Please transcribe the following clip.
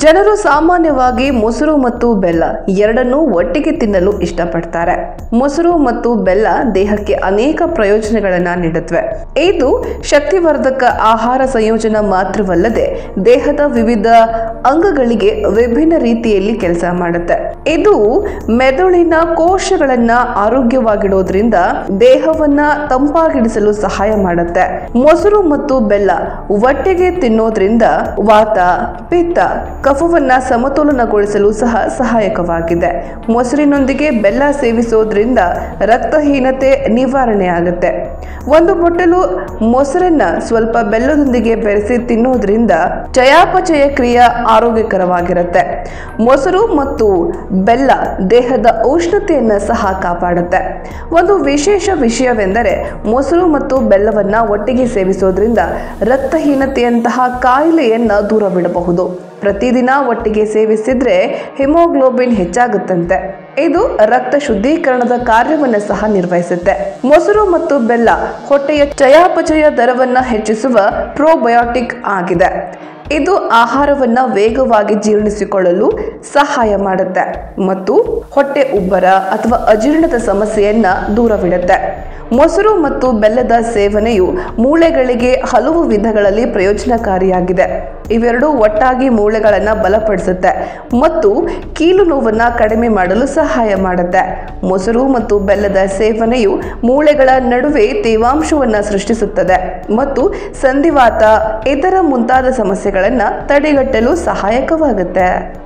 ಜನರು ಸಾಮಾನ್ಯವಾಗಿ ಮೊಸರು ಮತ್ತು ಬೆಲ್ಲ ಎರಡನ್ನೂ ಒಟ್ಟಿಗೆ ತಿನ್ನಲು ಇಷ್ಟಪಡ್ತಾರೆ. ಮೊಸರು ಮತ್ತು ಬೆಲ್ಲ ದೇಹಕ್ಕೆ ಅನೇಕ ಪ್ರಯೋಜನಗಳನ್ನು ನೀಡುತ್ತವೆ. ಇದು ಶಕ್ತಿವರ್ಧಕ ಆಹಾರ ಸಂಯೋಜನೆ ಮಾತ್ರವಲ್ಲದೆ ದೇಹದ ವಿವಿಧ ಅಂಗಗಳಿಗೆ ವಿಭಿನ್ನ ರೀತಿಯಲ್ಲಿ ಕೆಲಸ ಮಾಡುತ್ತೆ. ಇದು ಮೆದುಳಿನ ಕೋಶಗಳನ್ನ ಆರೋಗ್ಯವಾಗಿಡೋದ್ರಿಂದ ದೇಹವನ್ನ ತಂಪಾಗಿಡಿಸಲು ಸಹಾಯ ಮಾಡುತ್ತೆ. ಮೊಸರು ಮತ್ತು ಬೆಲ್ಲ ಒಟ್ಟಿಗೆ ತಿನ್ನೋದ್ರಿಂದ ವಾತ, ಪಿತ್ತ, ಕಫವನ್ನ ಸಮತೋಲನಗೊಳಿಸಲು ಸಹ ಸಹಾಯಕವಾಗಿದೆ. ಮೊಸರಿನೊಂದಿಗೆ ಬೆಲ್ಲ ಸೇವಿಸೋದ್ರಿಂದ ರಕ್ತಹೀನತೆ ನಿವಾರಣೆ ಆಗುತ್ತೆ. ಒಂದು ಬೊಟ್ಟಲು ಮೊಸರನ್ನ ಸ್ವಲ್ಪ ಬೆಲ್ಲದೊಂದಿಗೆ ಬೆರೆಸಿ ತಿನ್ನೋದ್ರಿಂದ ಚಯಾಪಚಯ ಕ್ರಿಯೆ ಆರೋಗ್ಯಕರವಾಗಿರುತ್ತೆ. ಮೊಸರು ಮತ್ತು ಬೆಲ್ಲ ದೇಹದ ಉಷ್ಣತೆಯನ್ನು ಸಹ ಕಾಪಾಡುತ್ತೆ. ಒಂದು ವಿಶೇಷ ವಿಷಯವೆಂದರೆ ಮೊಸರು ಮತ್ತು ಬೆಲ್ಲವನ್ನ ಒಟ್ಟಿಗೆ ಸೇವಿಸೋದ್ರಿಂದ ರಕ್ತಹೀನತೆಯಂತಹ ಕಾಯಿಲೆಯನ್ನ ದೂರವಿಡಬಹುದು. ಪ್ರತಿದಿನ ಒಟ್ಟಿಗೆ ಸೇವಿಸಿದ್ರೆ ಹಿಮೋಗ್ಲೋಬಿನ್ ಹೆಚ್ಚಾಗುತ್ತಂತೆ. ಇದು ರಕ್ತ ಶುದ್ಧೀಕರಣದ ಕಾರ್ಯವನ್ನು ಸಹ ನಿರ್ವಹಿಸುತ್ತೆ. ಮೊಸರು ಮತ್ತು ಬೆಲ್ಲ ಹೊಟ್ಟೆಯ ಚಯಾಪಚಯ ದರವನ್ನು ಹೆಚ್ಚಿಸುವ ಪ್ರೋಬಯೋಟಿಕ್ ಆಗಿದೆ. ಇದು ಆಹಾರವನ್ನ ವೇಗವಾಗಿ ಜೀರ್ಣಿಸಿಕೊಳ್ಳಲು ಸಹಾಯ ಮಾಡುತ್ತೆ ಮತ್ತು ಹೊಟ್ಟೆ ಉಬ್ಬರ ಅಥವಾ ಅಜೀರ್ಣದ ಸಮಸ್ಯೆಯನ್ನ ದೂರವಿಡುತ್ತೆ. ಮೊಸರು ಮತ್ತು ಬೆಲ್ಲದ ಸೇವನೆಯು ಮೂಳೆಗಳಿಗೆ ಹಲವು ವಿಧಗಳಲ್ಲಿ ಪ್ರಯೋಜನಕಾರಿಯಾಗಿದೆ. ಇವೆರಡೂ ಒಟ್ಟಾಗಿ ಮೂಳೆಗಳನ್ನು ಬಲಪಡಿಸುತ್ತೆ ಮತ್ತು ಕೀಲು ನೋವನ್ನು ಕಡಿಮೆ ಮಾಡಲು ಸಹಾಯ ಮಾಡುತ್ತೆ. ಮೊಸರು ಮತ್ತು ಬೆಲ್ಲದ ಸೇವನೆಯು ಮೂಳೆಗಳ ನಡುವೆ ತೇವಾಂಶವನ್ನು ಸೃಷ್ಟಿಸುತ್ತದೆ ಮತ್ತು ಸಂಧಿವಾತ ಇತರ ಮುಂತಾದ ಸಮಸ್ಯೆಗಳನ್ನು ತಡೆಗಟ್ಟಲು ಸಹಾಯಕವಾಗುತ್ತೆ.